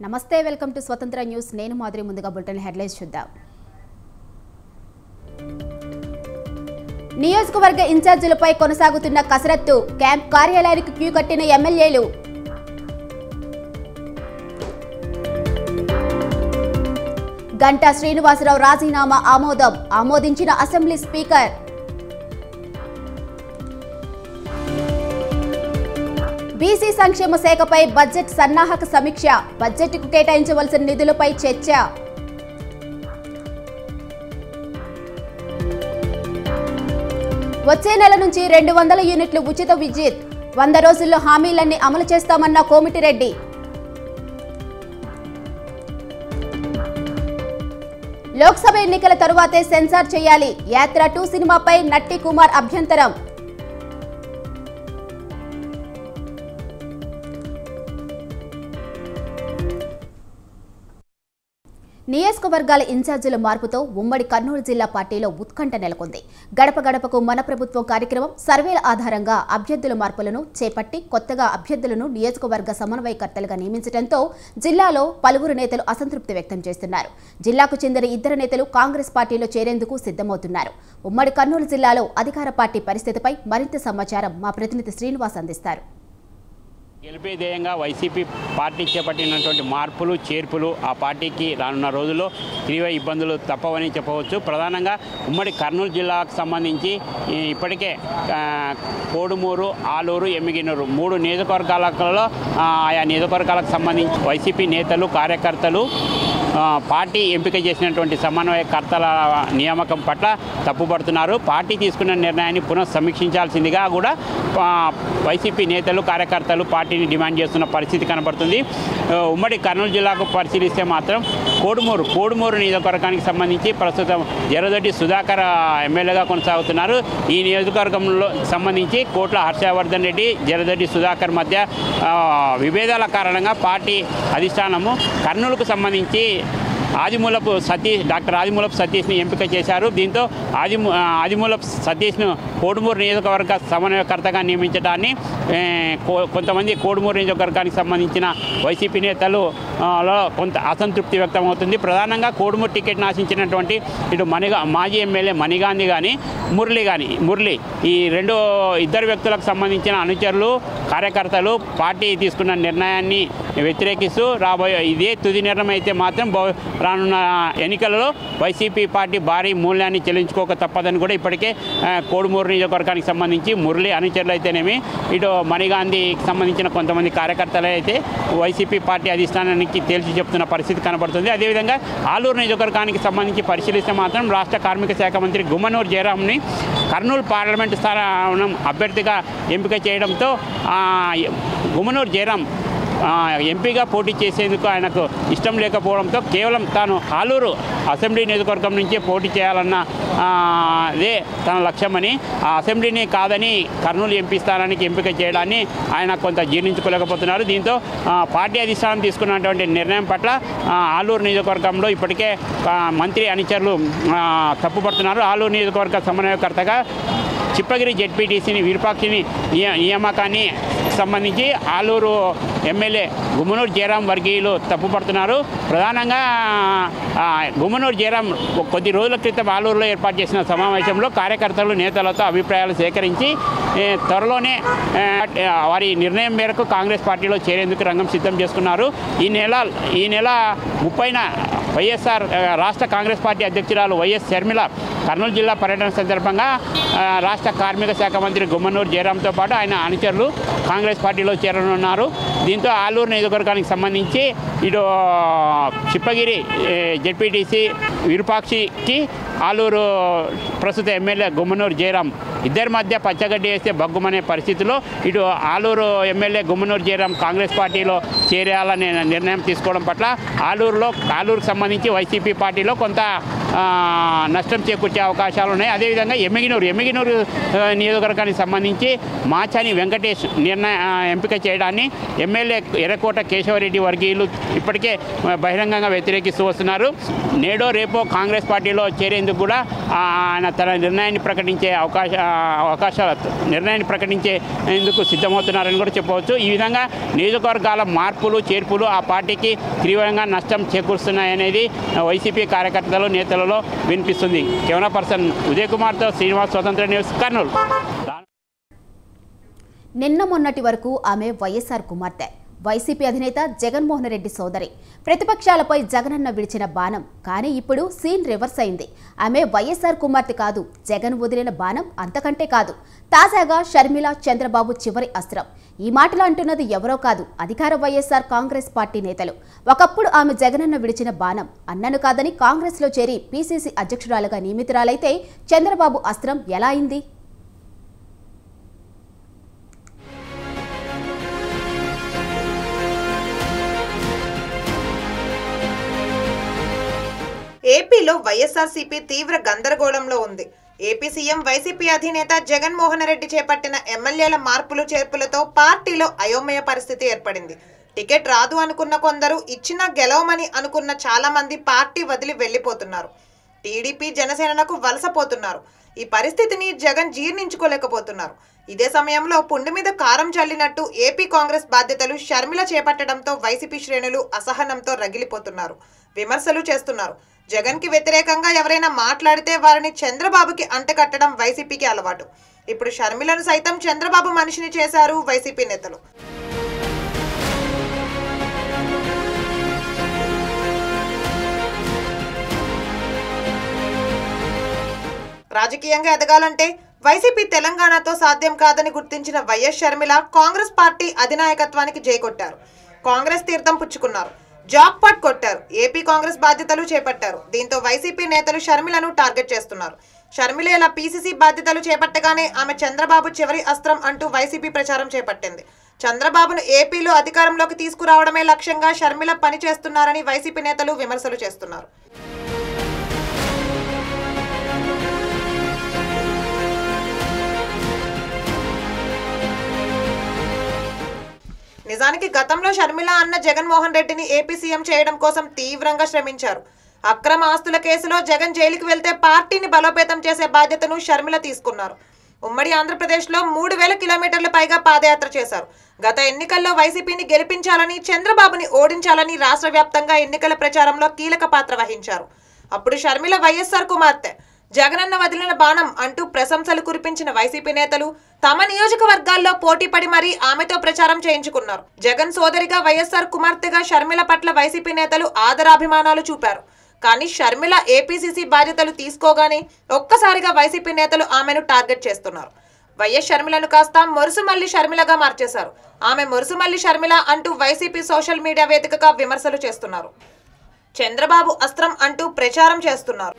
నమస్తే welcome to స్వతంత్ర news నేను మాదిరి ముందుగా బులెటిన్ హెడ్లైన్స్ చూద్దాం నియోజకవర్గ ఇన్ఛార్జీలపై కొనసాగుతున్న కసరత్తు క్యాంప్ కార్యాలయానికి క్యూ కట్టిన ఎమ్మెల్యేలు గంటా శ్రీనివాసరావు రాజీనామా ఆమోదించిన అసెంబ్లీ స్పీకర్ బీసీ సంక్షేమ శాఖపై బడ్జెట్ సన్నాహక సమీక్ష బడ్జెట్కు కేటాయించవలసిన నిధులపై చర్చ వచ్చే నెల నుంచి 200 యూనిట్లు ఉచిత విద్యుత్ 100 రోజుల్లో హామీలన్నీ అమలు చేస్తామన్న కోమిటిరెడ్డి లోక్సభ ఎన్నికల తరువాతే సెన్సార్ చేయాలి యాత్ర 2 సినిమాపై నట్టి కుమార్ అభ్యంతరం నియోజకవర్గాల ఇన్ఛార్జీల మార్పుతో ఉమ్మడి కర్నూలు జిల్లా పార్టీలో ఉత్కంఠ నెలకొంది. గడప గడపకు మన ప్రభుత్వం కార్యక్రమం సర్వేల ఆధారంగా అభ్యర్థుల మార్పులను చేపట్టి కొత్తగా అభ్యర్థులను నియోజకవర్గ సమన్వయకర్తలుగా నియమించడంతో జిల్లాలో పలువురు నేతలు అసంతృప్తి వ్యక్తం చేస్తున్నారు. జిల్లాకు చెందిన 2 నేతలు కాంగ్రెస్ పార్టీలో చేరేందుకు సిద్ధమవుతున్నారు. ఉమ్మడి కర్నూలు జిల్లాలో అధికార పార్టీ పరిస్థితిపై మరింత సమాచారం మా ప్రతినిధి శ్రీనివాస్ అందిస్తారు. గెలిపే ధ్యేయంగా వైసీపీ పార్టీ చేపట్టినటువంటి మార్పులు చేర్పులు ఆ పార్టీకి రానున్న రోజుల్లో తీవ్ర ఇబ్బందులు తప్పవని చెప్పవచ్చు. ప్రధానంగా ఉమ్మడి కర్నూలు జిల్లాకు సంబంధించి ఇప్పటికే కోడుమూరు, ఆలూరు, ఎమ్మిగినూరు 3 నియోజకవర్గాలలో ఆయా నియోజకవర్గాలకు సంబంధించి వైసీపీ నేతలు కార్యకర్తలు పార్టీ ఎంపిక చేసినటువంటి సమన్వయకర్తల నియామకం పట్ల తప్పుపడుతున్నారు. పార్టీ తీసుకున్న నిర్ణయాన్ని పునఃసమీక్షించాల్సిందిగా కూడా వైసీపీ నేతలు కార్యకర్తలు పార్టీని డిమాండ్ చేస్తున్న పరిస్థితి కనబడుతుంది. ఉమ్మడి కర్నూలు జిల్లాకు పరిశీలిస్తే మాత్రం కోడుమూరు నియోజకవర్గానికి సంబంధించి ప్రస్తుతం జరదొడ్డి సుధాకర్ ఎమ్మెల్యేగా కొనసాగుతున్నారు. ఈ నియోజకవర్గంలో సంబంధించి కోట్ల హర్షవర్ధన్ రెడ్డి, జరదొడ్డి సుధాకర్ మధ్య విభేదాల కారణంగా పార్టీ అధిష్టానము కర్నూలుకు సంబంధించి డాక్టర్ ఆదిమూలపు సతీష్ని ఎంపిక చేశారు. దీంతో ఆదిమూలపు సతీష్ను కోడుమూరు నియోజకవర్గ సమన్వయకర్తగా నియమించడాన్ని కొంతమంది కోడుమూరు నియోజకవర్గానికి సంబంధించిన వైసీపీ నేతలు కొంత అసంతృప్తి వ్యక్తం అవుతుంది. ప్రధానంగా కోడుమూరు టికెట్ను ఆశించినటువంటి ఇటు మాజీ ఎమ్మెల్యే మణిగాంధీ కానీ మురళి ఈ ఇద్దరు వ్యక్తులకు సంబంధించిన అనుచరులు కార్యకర్తలు పార్టీ తీసుకున్న నిర్ణయాన్ని వ్యతిరేకిస్తూ ఇదే తుది నిర్ణయం అయితే మాత్రం రానున్న ఎన్నికలలో వైసీపీ పార్టీ భారీ మూల్యాన్ని చెల్లించుకోక తప్పదని కూడా ఇప్పటికే కోడుమూరు నియోజకవర్గానికి సంబంధించి మురళి అనుచరులు అయితేనేమి ఇటు మణిగాంధీకి సంబంధించిన కొంతమంది కార్యకర్తలు అయితే వైసీపీ పార్టీ అధిష్టానానికి తేల్చి చెప్తున్న పరిస్థితి కనబడుతుంది. అదేవిధంగా ఆలూరు నియోజకవర్గానికి సంబంధించి పరిశీలిస్తే మాత్రం రాష్ట్ర కార్మిక శాఖ మంత్రి గుమ్మనూరు జయరాంని కర్నూలు పార్లమెంటు స్థానం అభ్యర్థిగా ఎంపిక చేయడంతో గుమ్మనూరు జయరాం ఎంపీగా పోటీ చేసేందుకు ఆయనకు ఇష్టం లేకపోవడంతో కేవలం తాను ఆలూరు అసెంబ్లీ నియోజకవర్గం నుంచే పోటీ చేయాలన్న అదే తన లక్ష్యమని ఆ అసెంబ్లీని కాదని కర్నూలు ఎంపీ స్థానానికి ఎంపిక చేయడాన్ని ఆయన కొంత జీర్ణించుకోలేకపోతున్నారు. దీంతో పార్టీ అధిష్టానం తీసుకున్నటువంటి నిర్ణయం పట్ల ఆలూరు నియోజకవర్గంలో ఇప్పటికే మంత్రి అనుచరులు తప్పుపడుతున్నారు. ఆలూరు నియోజకవర్గ సమన్వయకర్తగా చిప్పగిరి జెడ్పీటీసీని విరూపాక్షిని నియామకాన్ని సంబంధించి ఆలూరు ఎమ్మెల్యే గుమ్మనూరు జయరాం వర్గీయులు తప్పుపడుతున్నారు. ప్రధానంగా గుమ్మనూరు జయరాం కొద్ది రోజుల క్రితం ఆలూరులో ఏర్పాటు చేసిన సమావేశంలో కార్యకర్తలు నేతలతో అభిప్రాయాలు సేకరించి త్వరలోనే వారి నిర్ణయం మేరకు కాంగ్రెస్ పార్టీలో చేరేందుకు రంగం సిద్ధం చేసుకున్నారు. ఈ నెల 30న వైఎస్ఆర్ రాష్ట్ర కాంగ్రెస్ పార్టీ అధ్యక్షురాలు వైఎస్ షర్మిల కర్నూలు జిల్లా పర్యటన సందర్భంగా రాష్ట్ర కార్మిక శాఖ మంత్రి గుమ్మనూరు జయరాంతో పాటు ఆయన అనుచరులు కాంగ్రెస్ పార్టీలో చేరనున్నారు. దీంతో ఆలూరు నియోజకవర్గానికి సంబంధించి ఇటు చిప్పగిరి జెడ్పీటీసీ విరూపాక్షికి ఆలూరు ప్రస్తుత ఎమ్మెల్యే గుమ్మనూరు జయరాం ఇద్దరి మధ్య పచ్చగడ్డి వేస్తే బగ్గుమనే పరిస్థితిలో ఇటు ఆలూరు ఎమ్మెల్యే గుమ్మనూరు జయరాం కాంగ్రెస్ పార్టీలో చేరేయాలనే నిర్ణయం తీసుకోవడం పట్ల ఆలూరుకు సంబంధించి వైసీపీ పార్టీలో కొంత నష్టం చేకూర్చే అవకాశాలు ఉన్నాయి. అదేవిధంగా ఎమ్మిగినూరు నియోజకవర్గానికి సంబంధించి మాచాని వెంకటేష్ ఎంపిక చేయడాన్ని ఎమ్మెల్యే ఎర్రకోట కేశవరెడ్డి వర్గీయులు ఇప్పటికే బహిరంగంగా వ్యతిరేకిస్తూ వస్తున్నారు. నేడో రేపో కాంగ్రెస్ పార్టీలో చేరేందుకు కూడా ఆయన తన నిర్ణయాన్ని ప్రకటించేందుకు సిద్ధమవుతున్నారని కూడా చెప్పవచ్చు. ఈ విధంగా నియోజకవర్గాల మార్పులు చేర్పులు ఆ పార్టీకి తీవ్రంగా నష్టం చేకూరుస్తున్నాయనేది వైసీపీ కార్యకర్తలు నేతలలో వినిపిస్తుంది. కెమెరా పర్సన్ ఉదయ్ కుమార్తో శ్రీనివాస్, స్వతంత్ర న్యూస్, కర్నూలు. నిన్న మొన్నటి వరకు ఆమె వైఎస్ఆర్ కుమార్తె, వైసీపీ అధినేత జగన్మోహన్ రెడ్డి సోదరి. ప్రతిపక్షాలపై జగనన్న విడిచిన బాణం. కానీ ఇప్పుడు సీన్ రివర్స్ అయింది. ఆమె వైఎస్ఆర్ కుమార్తె కాదు, జగన్ వదిలిన బాణం అంతకంటే కాదు. తాజాగా షర్మిల చంద్రబాబు చివరి అస్త్రం. ఈ మాటలు అంటున్నది ఎవరో కాదు, అధికార వైఎస్ఆర్ కాంగ్రెస్ పార్టీ నేతలు. ఒకప్పుడు ఆమె జగనన్న విడిచిన బాణం. అన్నను కాదని కాంగ్రెస్లో చేరి పీసీసీ అధ్యక్షురాలుగా నియమితురాలైతే చంద్రబాబు అస్త్రం ఎలా అయింది? ఏపీలో వైఎస్ఆర్సీపీ తీవ్ర గందరగోళంలో ఉంది. ఏపీ సీఎం వైసీపీ అధినేత జగన్మోహన్ రెడ్డి చేపట్టిన ఎమ్మెల్యేల మార్పులు చేర్పులతో పార్టీలో అయోమయ పరిస్థితి ఏర్పడింది. టికెట్ రాదు అనుకున్న కొందరు, ఇచ్చినా గెలవమని అనుకున్న చాలా మంది పార్టీ వదిలి వెళ్లిపోతున్నారు. టీడీపీ జనసేనకు వలసపోతున్నారు. ఈ పరిస్థితిని జగన్ జీర్ణించుకోలేకపోతున్నారు. ఇదే సమయంలో పుండు మీద కారం చల్లినట్టు ఏపీ కాంగ్రెస్ బాధ్యతలు షర్మిల చేపట్టడంతో వైసీపీ శ్రేణులు అసహనంతో రగిలిపోతున్నారు, విమర్శలు చేస్తున్నారు. జగన్ కి వ్యతిరేకంగా ఎవరైనా మాట్లాడితే వారిని చంద్రబాబుకి అంటకట్టడం వైసీపీకి అలవాటు. ఇప్పుడు షర్మిలను సైతం చంద్రబాబు మనిషిని చేశారు వైసీపీ నేతలు. రాజకీయంగా ఎదగాలంటే వైసీపీ తెలంగాణతో సాధ్యం కాదని గుర్తించిన వైఎస్ షర్మిల కాంగ్రెస్ పార్టీ అధినాయకత్వానికి జైకొట్టారు. కాంగ్రెస్ తీర్థం పుచ్చుకున్నారు, జాక్ పాట్ కొట్టారు, ఏపీ కాంగ్రెస్ బాధ్యతలు చేపట్టారు. దీంతో వైసీపీ నేతలు షర్మిలను టార్గెట్ చేస్తున్నారు. షర్మిల ఇలా పీసీసీ బాధ్యతలు చేపట్టగానే ఆమె చంద్రబాబు చివరి అస్త్రం అంటూ వైసీపీ ప్రచారం చేపట్టింది. చంద్రబాబును ఏపీలో అధికారంలోకి తీసుకురావడమే లక్ష్యంగా షర్మిల పనిచేస్తున్నారని వైసీపీ నేతలు విమర్శలు చేస్తున్నారు. నిజానికి గతంలో షర్మిల అన్న జగన్మోహన్ రెడ్డిని ఏపీ సీఎం చేయడం కోసం తీవ్రంగా శ్రమించారు. అక్రమ ఆస్తుల కేసులో జగన్ జైలుకి వెళ్తే పార్టీని బలోపేతం చేసే బాధ్యతను షర్మిల తీసుకున్నారు. ఉమ్మడి ఆంధ్రప్రదేశ్లో 3000 కిలోమీటర్ల పైగా పాదయాత్ర చేశారు. గత ఎన్నికల్లో వైసీపీని గెలిపించాలని, చంద్రబాబుని ఓడించాలని రాష్ట్ర వ్యాప్తంగా ఎన్నికల ప్రచారంలో కీలక పాత్ర వహించారు. అప్పుడు షర్మిల వైఎస్ఆర్ కుమార్తె. జగనన్న వదిలిన బాణం అంటూ ప్రశంసలు కురిపించిన వైసీపీ నేతలు తమ నియోజకవర్గాల్లో పోటీపడి మరీ ఆమెతో ప్రచారం చేయించుకున్నారు. జగన్ సోదరిగా, వైఎస్ఆర్ కుమార్తెగా షర్మిల పట్ల వైసీపీ నేతలు ఆదరాభిమానాలు చూపారు. కానీ షర్మిల ఏపీసీసీ బాధ్యతలు తీసుకోగానే ఒక్కసారిగా వైసీపీ నేతలు ఆమెను టార్గెట్ చేస్తున్నారు. వైఎస్ షర్మిలను కాస్త మొరుసుమల్లి షర్మిలగా మార్చేశారు. ఆమె మొరుసుమల్లి షర్మిల అంటూ వైసీపీ సోషల్ మీడియా వేదికగా విమర్శలు చేస్తున్నారు. చంద్రబాబు అస్త్రం అంటూ ప్రచారం చేస్తున్నారు.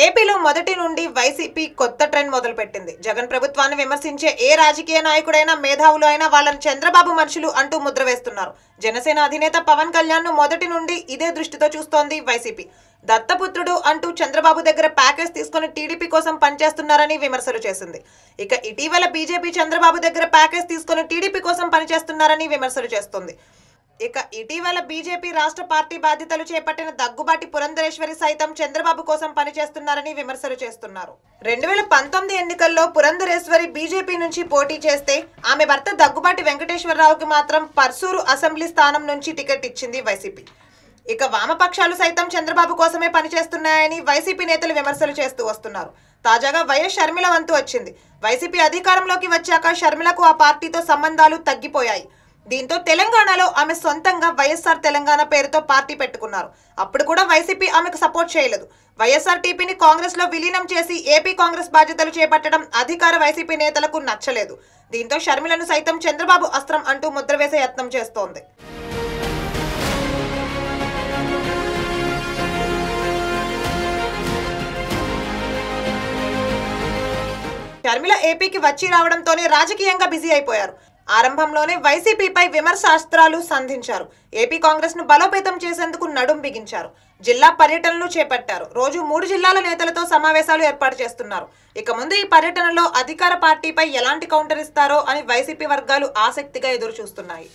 ఏపీలో మొదటి నుండి వైసీపీ కొత్త ట్రెండ్ మొదలుపెట్టింది. జగన్ ప్రభుత్వాన్ని విమర్శించే ఏ రాజకీయ నాయకుడైనా, మేధావులు అయినా వాళ్ళని చంద్రబాబు మనుషులు అంటూ ముద్ర వేస్తున్నారు. జనసేన అధినేత పవన్ కళ్యాణ్ ను మొదటి నుండి ఇదే దృష్టితో చూస్తోంది వైసీపీ. దత్తపుత్రుడు అంటూ చంద్రబాబు దగ్గర ప్యాకేజ్ తీసుకుని టీడీపీ కోసం పనిచేస్తున్నారని విమర్శలు చేసింది. ఇక ఇటీవల బీజేపీ చంద్రబాబు దగ్గర ప్యాకేజ్ తీసుకుని టీడీపీ కోసం పనిచేస్తున్నారని విమర్శలు చేస్తుంది. ఇక ఇటీవల బీజేపీ రాష్ట్ర పార్టీ బాధ్యతలు చేపట్టిన దగ్గుబాటి పురంధరేశ్వరి సైతం చంద్రబాబు కోసం పనిచేస్తున్నారని విమర్శలు చేస్తున్నారు. 2019 ఎన్నికల్లో పురంధరేశ్వరి బీజేపీ నుంచి పోటీ చేస్తే ఆమె భర్త దగ్గుబాటి వెంకటేశ్వరరావుకి మాత్రం పర్సూరు అసెంబ్లీ స్థానం నుంచి టికెట్ ఇచ్చింది వైసీపీ. ఇక వామపక్షాలు సైతం చంద్రబాబు కోసమే పనిచేస్తున్నాయని వైసీపీ నేతలు విమర్శలు చేస్తూ వస్తున్నారు. తాజాగా వైఎస్ షర్మిల వంతు వచ్చింది. వైసీపీ అధికారంలోకి వచ్చాక షర్మిలకు ఆ పార్టీతో సంబంధాలు తగ్గిపోయాయి. దీంతో తెలంగాణలో ఆమె సొంతంగా వైఎస్ఆర్ తెలంగాణ పేరుతో పార్టీ పెట్టుకున్నారు. అప్పుడు కూడా వైసీపీ ఆమెకు సపోర్ట్ చేయలేదు. వైఎస్ఆర్టీపీని కాంగ్రెస్ లో విలీనం చేసి ఏపీ కాంగ్రెస్ బాధ్యతలు చేపట్టడం అధికార వైసీపీ నేతలకు నచ్చలేదు. దీంతో షర్మిలను సైతం చంద్రబాబు అస్త్రం అంటూ ముద్ర వేసే యత్నం చేస్తోంది. షర్మిల ఏపీకి వచ్చి రావడంతోనే రాజకీయంగా బిజీ అయిపోయారు. ఆరంభంలోనే వైసీపీపై విమర్శాస్త్రాలు సంధించారు. ఏపీ కాంగ్రెస్ ను బలోపేతం చేసేందుకు నడుం బిగించారు. జిల్లా పర్యటనలు చేపట్టారు. రోజు 3 జిల్లాల నేతలతో సమావేశాలు ఏర్పాటు చేస్తున్నారు. ఇక ముందు ఈ పర్యటనలో అధికార పార్టీపై ఎలాంటి కౌంటర్ ఇస్తారో అని వైసీపీ వర్గాలు ఆసక్తిగా ఎదురు చూస్తున్నాయి.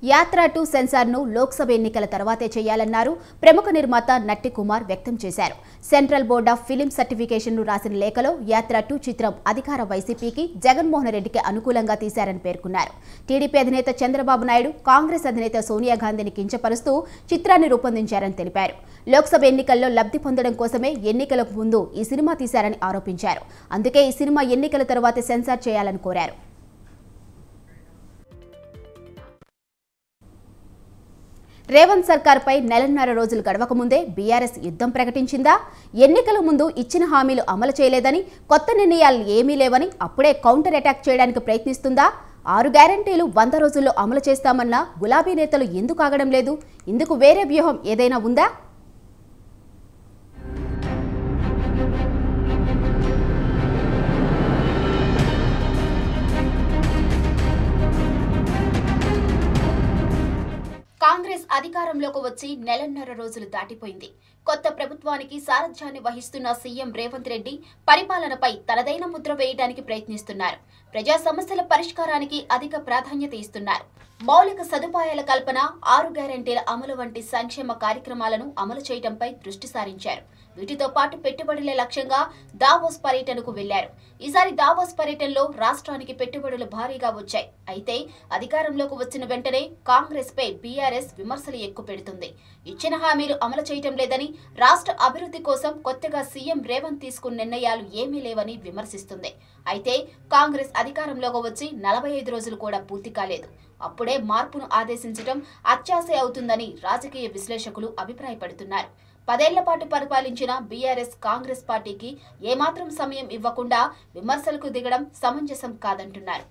యాత్ర 2 సెన్సార్ను లోక్సభ ఎన్నికల తర్వాతే చేయాలన్నారు ప్రముఖ నిర్మాత నట్టి కుమార్ వ్యక్తం చేశారు. సెంట్రల్ బోర్డ్ ఆఫ్ ఫిలిం సర్టిఫికేషన్ను రాసిన లేఖలో యాత్ర 2 చిత్రం అధికార వైసీపీకి జగన్మోహన్ రెడ్డికి అనుకూలంగా తీశారని పేర్కొన్నారు. టీడీపీ అధినేత చంద్రబాబు నాయుడు, కాంగ్రెస్ అధినేత సోనియా గాంధీని కించపరుస్తూ చిత్రాన్ని రూపొందించారని తెలిపారు. లోక్సభ ఎన్నికల్లో లబ్ధి పొందడం కోసమే ఎన్నికలకు ముందు ఈ సినిమా తీశారని ఆరోపించారు. అందుకే ఈ సినిమా ఎన్నికల తర్వాతే సెన్సార్ చేయాలని కోరారు. రేవంత్ సర్కార్పై నెలన్నర రోజులు గడవక ముందే బీఆర్ఎస్ యుద్ధం ప్రకటించిందా? ఎన్నికల ముందు ఇచ్చిన హామీలు అమలు చేయలేదని, కొత్త నిర్ణయాలు ఏమీ లేవని అప్పుడే కౌంటర్ అటాక్ చేయడానికి ప్రయత్నిస్తుందా? 6 గ్యారంటీలు 100 రోజుల్లో అమలు చేస్తామన్నా గులాబీ నేతలు ఎందుకు ఆగడం లేదు? ఇందుకు వేరే వ్యూహం ఏదైనా ఉందా? కాంగ్రెస్ అధికారంలోకి వచ్చి నెలన్నర రోజులు దాటిపోయింది. కొత్త ప్రభుత్వానికి సారథ్యాన్ని వహిస్తున్న సీఎం రేవంత్ రెడ్డి పరిపాలనపై తనదైన ముద్ర వేయడానికి ప్రయత్నిస్తున్నారు. ప్రజా సమస్యల పరిష్కారానికి అధిక ప్రాధాన్యత ఇస్తున్నారు. మౌలిక సదుపాయాల కల్పన, 6 గ్యారంటీల అమలు వంటి సంక్షేమ కార్యక్రమాలను అమలు చేయడంపై దృష్టి సారించారు. వీటితో పాటు పెట్టుబడుల లక్ష్యంగా దావోస్ పర్యటనకు వెళ్లారు. ఈసారి దావోస్ పర్యటనలో రాష్ట్రానికి పెట్టుబడులు భారీగా వచ్చాయి. అయితే అధికారంలోకి వచ్చిన వెంటనే కాంగ్రెస్ పై బీఆర్ఎస్ విమర్శలు ఎక్కుపెడుతుంది. ఇచ్చిన హామీలు అమలు చేయడం లేదని, రాష్ట్ర అభివృద్ధి కోసం కొత్తగా సీఎం రేవంత్ తీసుకున్న నిర్ణయాలు ఏమీ లేవని విమర్శిస్తుంది. అయితే కాంగ్రెస్ అధికారంలోకి వచ్చి 45 రోజులు కూడా పూర్తి కాలేదు. అప్పుడే మార్పును ఆదేశించడం అత్యాశ అవుతుందని రాజకీయ విశ్లేషకులు అభిప్రాయపడుతున్నారు. 10 ఏళ్ల పాటు పరిపాలించిన బీఆర్ఎస్ కాంగ్రెస్ పార్టీకి ఏమాత్రం సమయం ఇవ్వకుండా విమర్శలకు దిగడం సమంజసం కాదంటున్నారు.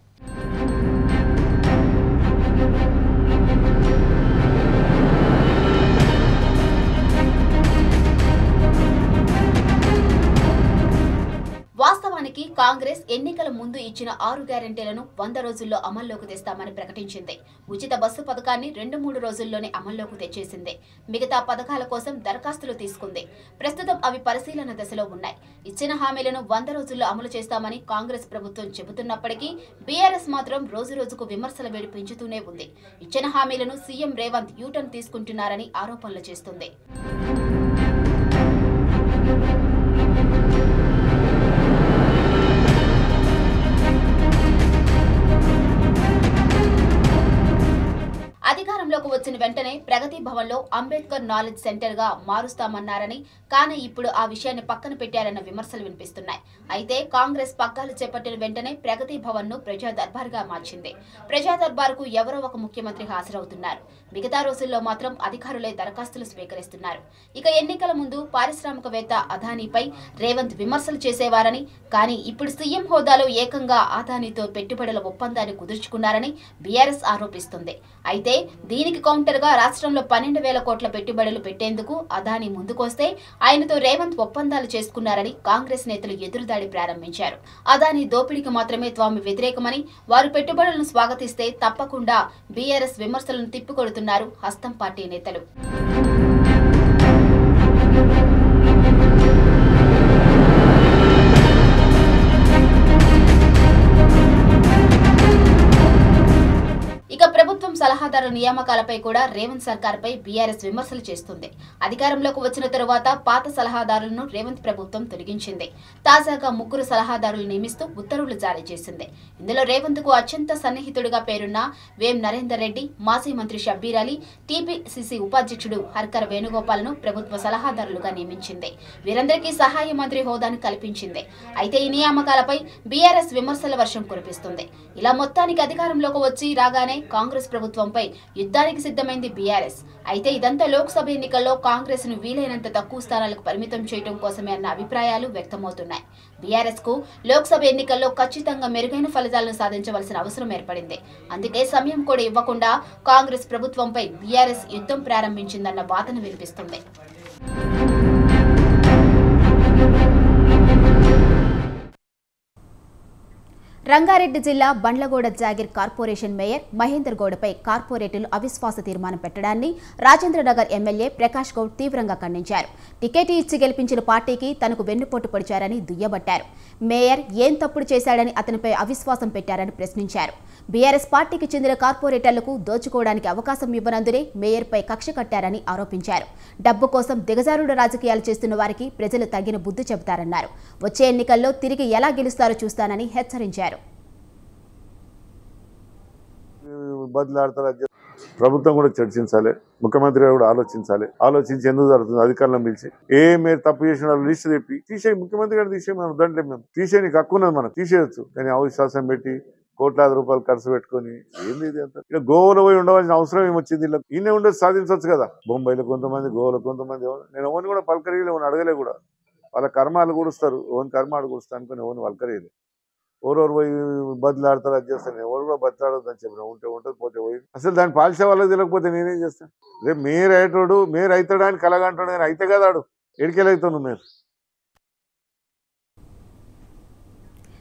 వాస్తవానికి కాంగ్రెస్ ఎన్నికల ముందు ఇచ్చిన 6 గ్యారెంటీలను 100 రోజుల్లో అమల్లోకి తెస్తామని ప్రకటించింది. ఉచిత బస్సు పథకాన్ని 2-3 రోజుల్లోనే అమల్లోకి తెచ్చేసింది. మిగతా పథకాల కోసం దరఖాస్తులు తీసుకుంది. ప్రస్తుతం అవి పరిశీలన దశలో ఉన్నాయి. ఇచ్చిన హామీలను 100 రోజుల్లో అమలు చేస్తామని కాంగ్రెస్ ప్రభుత్వం చెబుతున్నప్పటికీ బీఆర్ఎస్ మాత్రం రోజురోజుకు విమర్శల వేడి పెంచుతూనే ఉంది. ఇచ్చిన హామీలను సీఎం రేవంత్ యూటర్న్ తీసుకుంటున్నారని ఆరోపణలు చేస్తుంది. అధికారంలోకి వచ్చిన వెంటనే ప్రగతి భవన్ లో అంబేద్కర్ నాలెడ్జ్ సెంటర్ గా మారుస్తామన్నారని, కానీ ఇప్పుడు ఆ విషయాన్ని పక్కన పెట్టారన్న విమర్శలు వినిపిస్తున్నాయి. అయితే కాంగ్రెస్ పగ్గాలు చేపట్టిన వెంటనే ప్రగతి భవన్ ను ప్రజా దర్బార్ గా మార్చింది. ప్రజా దర్బార్ కు ఎవరో ఒక ముఖ్యమంత్రి హాజరవుతున్నారు. మిగతా రోజుల్లో మాత్రం అధికారులే దరఖాస్తులు స్వీకరిస్తున్నారు. ఇక ఎన్నికల ముందు పారిశ్రామికవేత్త అదానీపై రేవంత్ విమర్శలు చేసేవారని, కానీ ఇప్పుడు సీఎం హోదాలో ఏకంగా అదానీతో పెట్టుబడుల ఒప్పందాన్ని కుదుర్చుకున్నారని బీఆర్ఎస్ ఆరోపిస్తుంది. అయితే దీనికి కౌంటర్ గా రాష్ట్రంలో 12,000 కోట్ల పెట్టుబడులు పెట్టేందుకు అదానీ ముందుకొస్తే ఆయనతో రేవంత్ ఒప్పందాలు చేసుకున్నారని కాంగ్రెస్ నేతలు ఎదురుదాడి ప్రారంభించారు. అదానీ దోపిడీకి మాత్రమే తాము వ్యతిరేకమని, వారు పెట్టుబడులను స్వాగతిస్తే తప్పకుండా బీఆర్ఎస్ విమర్శలను తిప్పికొడుతున్నారు హస్తం పార్టీ నేతలు. ఇక ప్రభుత్వం సలహాదారు నియామకాలపై కూడా రేవంత్ సర్కార్పై బీఆర్ఎస్ విమర్శలు చేస్తుంది. అధికారంలోకి వచ్చిన తరువాత పాత సలహాదారులను రేవంత్ ప్రభుత్వం తొలగించింది. తాజాగా 3 సలహాదారులు నియమిస్తూ ఉత్తర్వులు జారీ చేసింది. ఇందులో రేవంత్ కు అత్యంత సన్నిహితుడిగా పేరున్న వేం నరేందర్ రెడ్డి, మాజీ మంత్రి షబ్బీర్ అలీ, టీపీసీసీ ఉపాధ్యక్షుడు హర్కర్ వేణుగోపాల్ను ప్రభుత్వ సలహాదారులుగా నియమించింది. వీరందరికీ సహాయ మంత్రి హోదాను కల్పించింది. అయితే ఈ నియామకాలపై బీఆర్ఎస్ విమర్శల వర్షం కురిపిస్తుంది. ఇలా మొత్తానికి అధికారంలోకి వచ్చి రాగానే కాంగ్రెస్ ప్రభుత్వంపై యుద్ధానికి సిద్ధమైంది బీఆర్ఎస్. అయితే ఇదంతా లోక్సభ ఎన్నికల్లో కాంగ్రెస్ ను వీలైనంత తక్కువ స్థానాలకు పరిమితం చేయడం కోసమే అన్న అభిప్రాయాలు వ్యక్తమవుతున్నాయి. బీఆర్ఎస్ కు లోక్సభ ఎన్నికల్లో ఖచ్చితంగా మెరుగైన ఫలితాలను సాధించవలసిన అవసరం ఏర్పడింది. అందుకే సమయం కూడా ఇవ్వకుండా కాంగ్రెస్ ప్రభుత్వంపై బీఆర్ఎస్ యుద్ధం ప్రారంభించిందన్న వాదన వినిపిస్తుంది. రంగారెడ్డి జిల్లా బండ్లగూడ జాగిర్ కార్పొరేషన్ మేయర్ మహేందర్ గౌడపై కార్పొరేటర్లు అవిశ్వాస తీర్మానం పెట్టడాన్ని రాజేంద్రనగర్ ఎమ్మెల్యే ప్రకాష్ గౌడ్ తీవ్రంగా ఖండించారు. టికెట్ ఇచ్చి గెలిపించిన పార్టీకి తనకు వెన్నుపోటు పొడిచారని దుయ్యబట్టారు. మేయర్ ఏం తప్పుడు చేశాడని అతనిపై అవిశ్వాసం పెట్టారని ప్రశ్నించారు. బీఆర్ఎస్ పార్టీకి చెందిన కార్పొరేటర్లకు దోచుకోవడానికి అవకాశం ఇవ్వనందునే మేయర్పై కక్ష కట్టారని ఆరోపించారు. డబ్బు కోసం దిగజారుడు రాజకీయాలు చేస్తున్న వారికి ప్రజలు తగిన బుద్ధి చెబుతారన్నారు. వచ్చే ఎన్నికల్లో తిరిగి ఎలా గెలుస్తారో చూస్తానని హెచ్చరించారు. ప్రభుత్వం కూడా చర్చించాలి, ముఖ్యమంత్రి గారు కూడా ఆలోచించి ఎందుకు జరుగుతుంది అధికారులను పిలిచి మీరు తప్పు చేసిన లిస్ట్ తెప్పి తీసేయి, ముఖ్యమంత్రి గారు తీసేయి, మనం వద్దంటే మేము తీసేయడానికి హక్కు ఉన్నది, మనం తీసేయచ్చు. కానీ అవిశ్వాసం పెట్టి కోట్లాది రూపాయలు ఖర్చు పెట్టుకుని ఏంది ఇది అంతా. ఇక గోవాలో పోయి ఉండవలసిన అవసరం ఏమొచ్చింది? ఇలా ఈయనే ఉండేది సాధించవచ్చు కదా. బొంబాయిలో కొంతమంది, గోవాలో కొంతమంది. నేను ఎవరిని కూడా పలకరియలే, ఎవరిని అడగలే కూడా. వాళ్ళ కర్మాలు కూడుస్తారు, ఎవరిని కర్మాలు కూడుస్తా అనుకుని ఎవరిని పలకరియలే. ఎవరెవరు పోయి బదులాడతారు, అది చేస్తాను. ఎవరు కూడా బదులాడదు అని చెప్పిన ఉంటే ఉంటుంది, పోతే పోయి. అసలు దాన్ని పాల్చే వాళ్ళకి తెలియకపోతే నేనేం చేస్తాను? రేపు మేయర్ అయ్యేటోడు మేయర్ అవుతాడా అని కలగంటాడు, నేను అయితే కదా ఆడు ఎడికెళ్ళవుతాను మేయర్.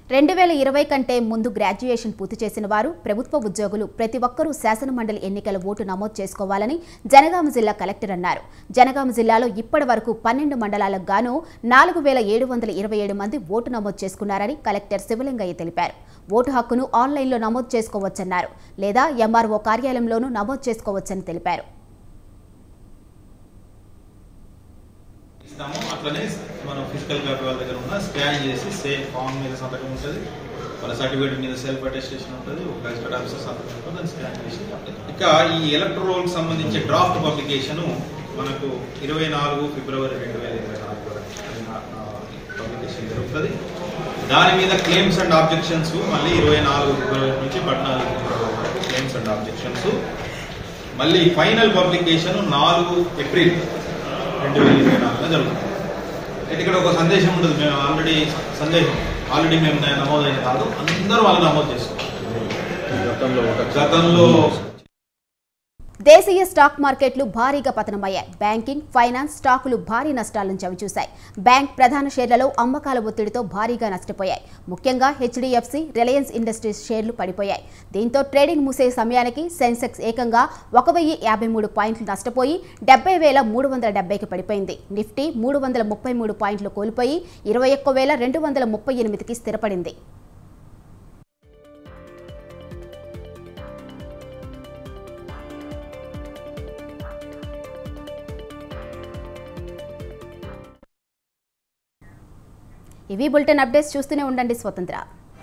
2020 కంటే ముందు గ్రాడ్యుయేషన్ పూర్తి చేసిన వారు, ప్రభుత్వ ఉద్యోగులు ప్రతి ఒక్కరూ శాసనమండలి ఎన్నికల ఓటు నమోదు చేసుకోవాలని జనగామ జిల్లా కలెక్టర్ అన్నారు. జనగామ జిల్లాలో ఇప్పటి వరకు 12 మండలాలకు గాను 4727 మంది ఓటు నమోదు చేసుకున్నారని కలెక్టర్ శివలింగయ్య తెలిపారు. ఓటు హక్కును ఆన్లైన్లో నమోదు చేసుకోవచ్చన్నారు, లేదా ఎంఆర్ఓ కార్యాలయంలోనూ నమోదు చేసుకోవచ్చని తెలిపారు. అట్లనే మనం ఫిజికల్ కాపీ వాళ్ళ దగ్గర ఉన్న స్కాన్ చేసి సేమ్ ఫామ్ మీద సంతకం ఉంటుంది, వాళ్ళ సర్టిఫికేట్ మీద సెల్ఫ్ అటెస్టేషన్ ఉంటుంది, ఒక గెజిటెడ్ ఆఫీసర్ సంతకం ఉంటుంది, దాన్ని స్కాన్ చేసి. ఇక ఈ ఎలక్ట్రోల్ సంబంధించి డ్రాఫ్ట్ పబ్లికేషన్ మనకు 24 ఫిబ్రవరి 2024 పబ్లికేషన్ జరుగుతుంది. దాని మీద క్లెయిమ్స్ అండ్ ఆబ్జెక్షన్స్ మళ్ళీ 24 ఫిబ్రవరి నుంచి 14 ఫిబ్రవరి క్లెయిమ్స్ అండ్ ఆబ్జెక్షన్స్. మళ్ళీ ఫైనల్ పబ్లికేషన్ 4 ఏప్రిల్ 2024 జరుగుతుంది. అయితే ఇక్కడ ఒక సందేశం ఉండదు, మేము ఆల్రెడీ మేము నమోదైన కాదు, అందరూ వాళ్ళు నమోదు చేసుకోవాలి. గతంలో దేశీయ స్టాక్ మార్కెట్లు భారీగా పతనమయ్యాయి. బ్యాంకింగ్, ఫైనాన్స్ స్టాకులు భారీ నష్టాలను చవిచూశాయి. బ్యాంక్ ప్రధాన షేర్లలో అమ్మకాల ఒత్తిడితో భారీగా నష్టపోయాయి. ముఖ్యంగా హెచ్డిఎఫ్సి, రిలయన్స్ ఇండస్ట్రీస్ షేర్లు పడిపోయాయి. దీంతో ట్రేడింగ్ ముగిసే సమయానికి సెన్సెక్స్ ఏకంగా 1053 పాయింట్లు నష్టపోయి 70,370కి పడిపోయింది. నిఫ్టీ 333 పాయింట్లు కోల్పోయి 21,238కి స్థిరపడింది. ఇవి బులెటిన్ అప్డేట్స్. చూస్తూనే ఉండండి స్వతంత్ర.